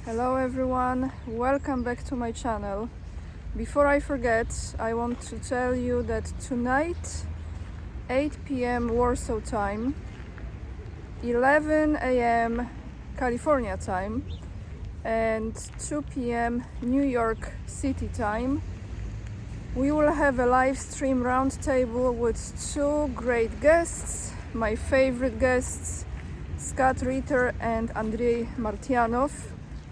Hello everyone, welcome back to my channel. Before I forget, I want to tell you that tonight, 8 p.m. Warsaw time, 11 a.m. California time, and 2 p.m. New York City time, we will have a live stream roundtable with two great guests, my favorite guests, Scott Ritter and Andrei Martyanov.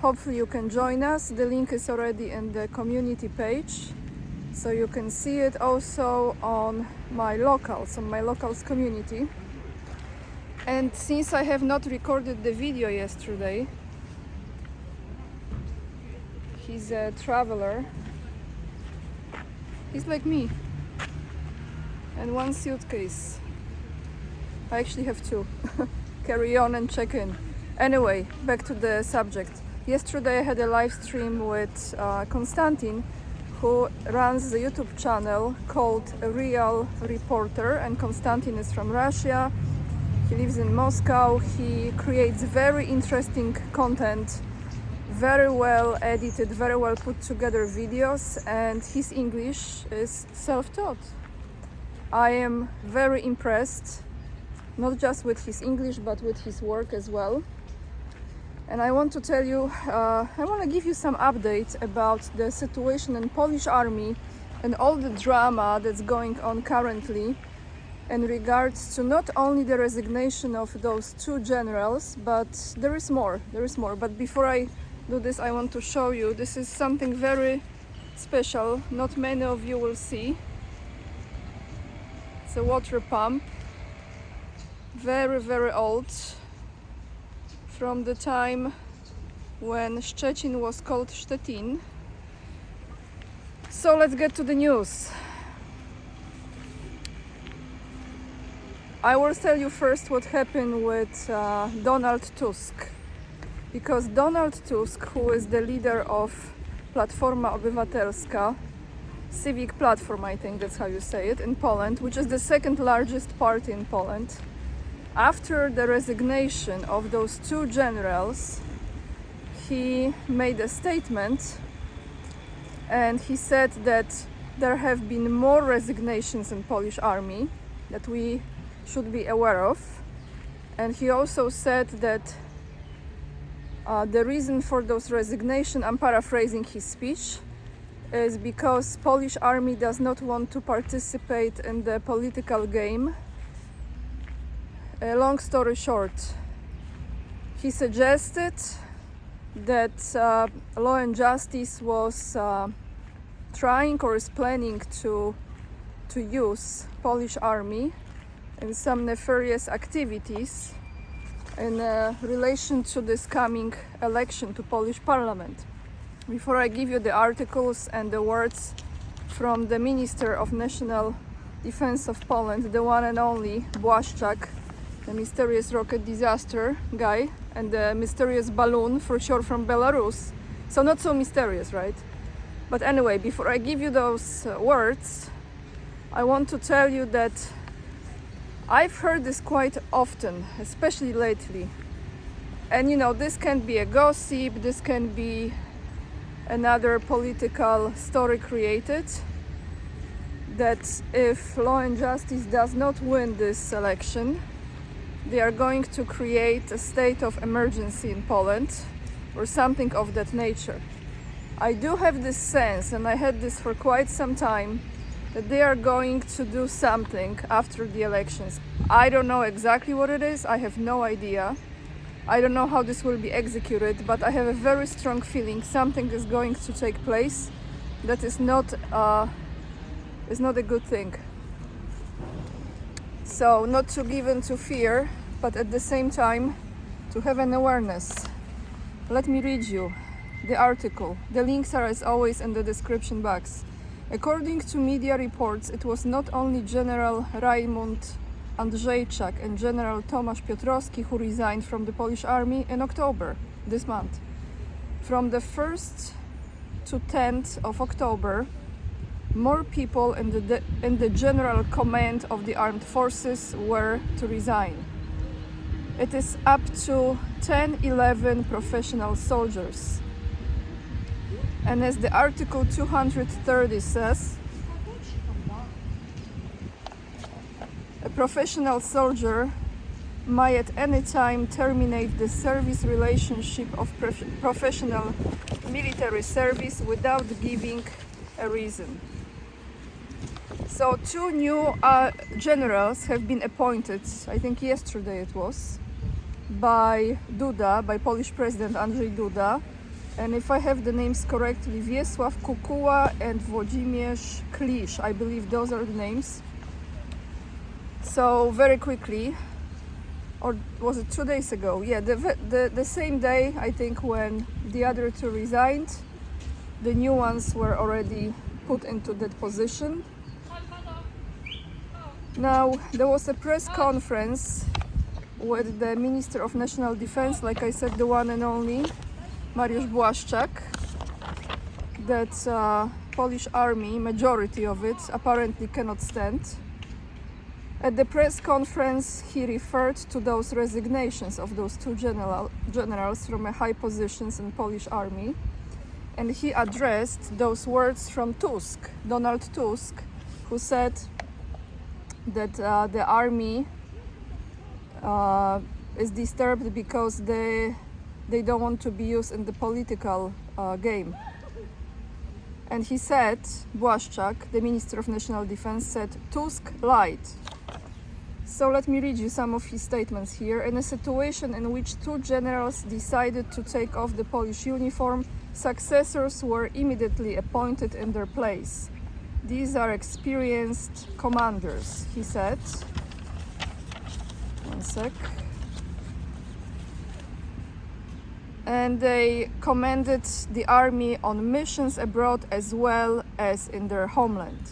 Hopefully you can join us. The link is already in the community page, so you can see it also on my locals community. And since I have not recorded the video yesterday, he's a traveler. He's like me. And one suitcase. I actually have two. Carry on and check in. Anyway, back to the subject. Yesterday I had a live stream with Konstantin, who runs the YouTube channel called A Real Reporter, and Konstantin is from Russia. He lives in Moscow. He creates very interesting content, very well edited, very well put together videos, and his English is self-taught. I am very impressed, not just with his English but with his work as well. And I want to tell you, I want to give you some updates about the situation in Polish army and all the drama that's going on currently in regards to not only the resignation of those two generals, but there is more. But before I do this, I want to show you, this is something very special, not many of you will see. It's a water pump, very, very old, from the time when Szczecin was called Stettin. So let's get to the news. I will tell you first what happened with Donald Tusk, because Donald Tusk, who is the leader of Platforma Obywatelska, Civic Platform, I think that's how you say it, in Poland, which is the second largest party in Poland, after the resignation of those two generals, he made a statement and he said that there have been more resignations in Polish army that we should be aware of. And he also said that the reason for those resignations, I'm paraphrasing his speech, is because Polish army does not want to participate in the political game. Long story short, he suggested that Law and Justice was trying or is planning to use Polish army in some nefarious activities in relation to this coming election to Polish parliament. Before I give you the articles and the words from the Minister of National Defense of Poland, the one and only Błaszczak, the mysterious rocket disaster guy, and the mysterious balloon, for sure from Belarus. So not so mysterious, right? But anyway, before I give you those words, I want to tell you that I've heard this quite often, especially lately. And you know, this can be a gossip, this can be another political story created, that if Law and Justice does not win this election, they are going to create a state of emergency in Poland or something of that nature. I do have this sense, and I had this for quite some time, that they are going to do something after the elections. I don't know exactly what it is, I have no idea. I don't know how this will be executed, but I have a very strong feeling something is going to take place that is not a good thing. So not to give in to fear, but at the same time to have an awareness. Let me read you the article. The links are as always in the description box. According to media reports, it was not only General Rajmund Andrzejczak and General Tomasz Piotrowski who resigned from the Polish army in October this month. From the 1st to 10th of October, more people in the general command of the armed forces were to resign. It is up to 10-11 professional soldiers. And as the Article 230 says, a professional soldier may at any time terminate the service relationship of professional military service without giving a reason. So 2 new generals have been appointed, I think yesterday it was, by Polish President Andrzej Duda. And if I have the names correctly, Wiesław Kukuła and Włodzimierz Klisz, I believe those are the names. So very quickly, or was it 2 days ago? Yeah, the same day, I think, when the other 2 resigned, the new ones were already put into that position. Now, there was a press conference with the Minister of National Defense, like I said, the one and only, Mariusz Błaszczak, that Polish army, majority of it, apparently cannot stand. At the press conference, he referred to those resignations of those 2 generals from high positions in Polish army, and he addressed those words from Tusk, Donald Tusk, who said that the army is disturbed because they don't want to be used in the political game. And he said, Błaszczak, the Minister of National Defense, said Tusk lied. So let me read you some of his statements here. In a situation in which 2 generals decided to take off the Polish uniform, successors were immediately appointed in their place. These are experienced commanders, he said. One sec. And they commanded the army on missions abroad as well as in their homeland.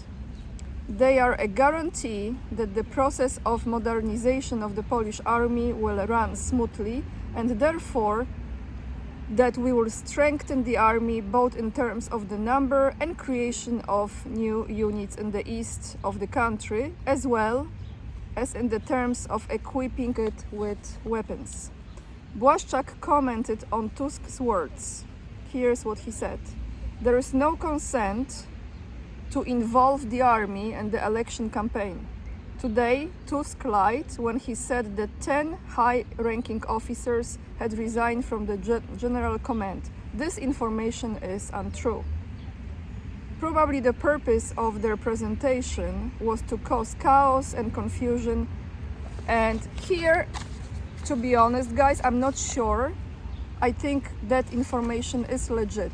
They are a guarantee that the process of modernization of the Polish army will run smoothly, and therefore that we will strengthen the army both in terms of the number and creation of new units in the east of the country, as well as in the terms of equipping it with weapons. Błaszczak commented on Tusk's words. Here's what he said. There is no consent to involve the army in the election campaign. Today, Tusk lied when he said that 10 high-ranking officers had resigned from the General Command. This information is untrue. Probably the purpose of their presentation was to cause chaos and confusion. And here, to be honest, guys, I'm not sure. I think that information is legit,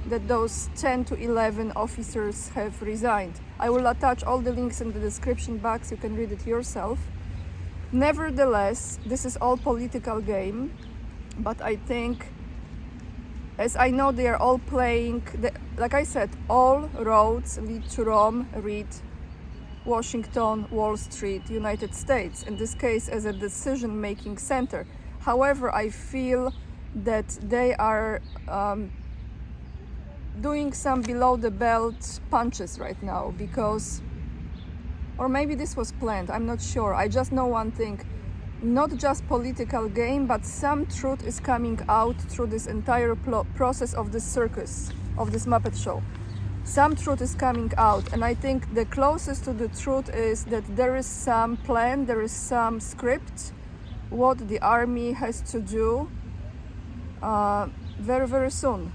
that those 10 to 11 officers have resigned. I will attach all the links in the description box, you can read it yourself. Nevertheless, this is all political game, but I think, as I know they are all playing, like I said, all roads lead to Rome, read Washington, Wall Street, United States, in this case as a decision-making center. However, I feel that they are doing some below-the-belt punches right now because, or maybe this was planned, I'm not sure. I just know one thing, not just political game, but some truth is coming out through this entire process of this circus, of this Muppet show. Some truth is coming out, and I think the closest to the truth is that there is some plan, there is some script, what the army has to do very, very soon.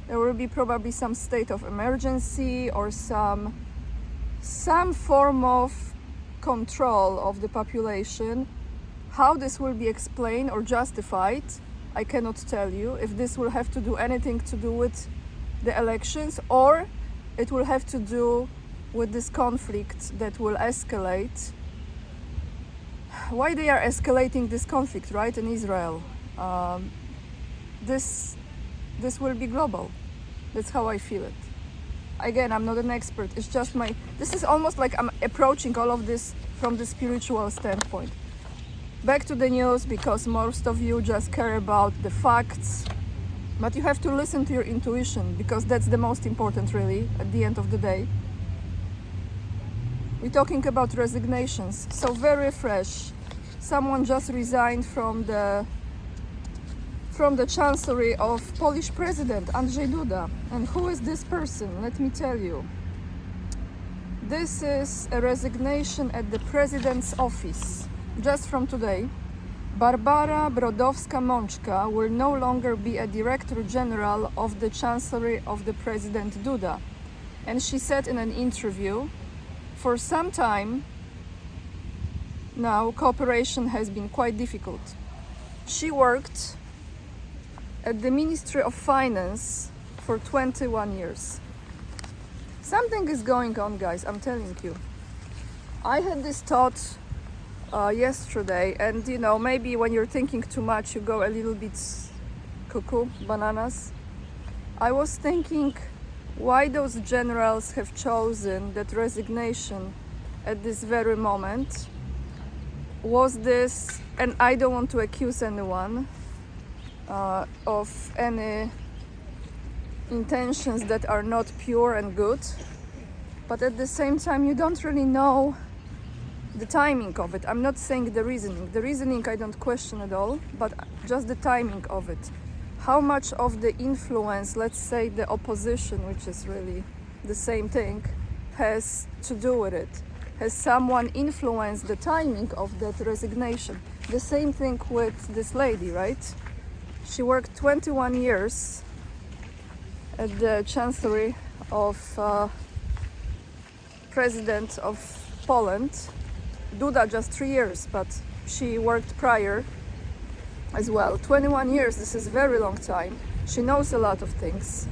There will be probably some state of emergency or some form of control of the population. How this will be explained or justified, I cannot tell you. If this will have to do anything to do with the elections, or it will have to do with this conflict that will escalate. Why they are escalating this conflict, right, in Israel? This will be global. That's how I feel it. Again, I'm not an expert. It's just this is almost like I'm approaching all of this from the spiritual standpoint. Back to the news, because most of you just care about the facts. But you have to listen to your intuition, because that's the most important, really, at the end of the day. We're talking about resignations, so very fresh. Someone just resigned from from the chancellery of Polish President Andrzej Duda. And who is this person? Let me tell you. This is a resignation at the President's office. Just from today, Barbara Brodowska-Mączka will no longer be a Director General of the Chancellery of the President Duda. And she said in an interview, for some time now, cooperation has been quite difficult. She worked at the Ministry of Finance for 21 years. Something is going on, guys, I'm telling you. I had this thought yesterday, and you know, maybe when you're thinking too much, you go a little bit cuckoo, bananas. I was thinking why those generals have chosen that resignation at this very moment. Was this, and I don't want to accuse anyone of any intentions that are not pure and good, but at the same time you don't really know the timing of it. I'm not saying the reasoning I don't question at all, but just the timing of it. How much of the influence, let's say the opposition, which is really the same thing, has to do with it? Has someone influenced the timing of that resignation? The same thing with this lady, right? She worked 21 years at the Chancellery of President of Poland. Duda just 3 years, but she worked prior as well. 21 years, this is a very long time. She knows a lot of things.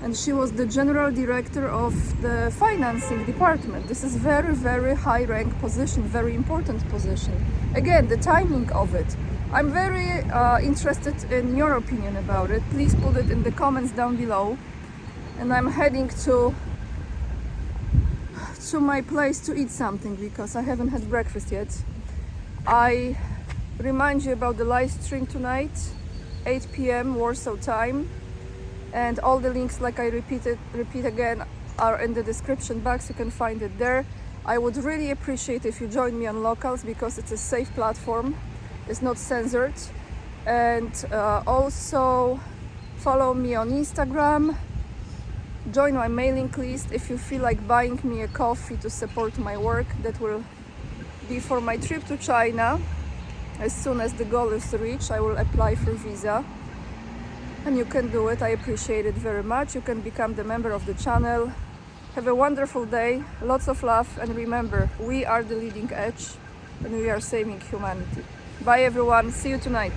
And she was the General Director of the Financing Department. This is very, very high rank position, very important position. Again, the timing of it. I'm very interested in your opinion about it. Please put it in the comments down below. And I'm heading to my place to eat something because I haven't had breakfast yet. I remind you about the live stream tonight, 8 p.m. Warsaw time. And all the links, like I repeat again, are in the description box. You can find it there. I would really appreciate if you join me on Locals because it's a safe platform. It's not censored. And also follow me on Instagram. Join my mailing list if you feel like buying me a coffee to support my work. That will be for my trip to China. As soon as the goal is reached, I will apply for visa. And you can do it. I appreciate it very much. You can become the member of the channel. Have a wonderful day, lots of love, and remember, we are the leading edge and we are saving humanity. Bye everyone, see you tonight.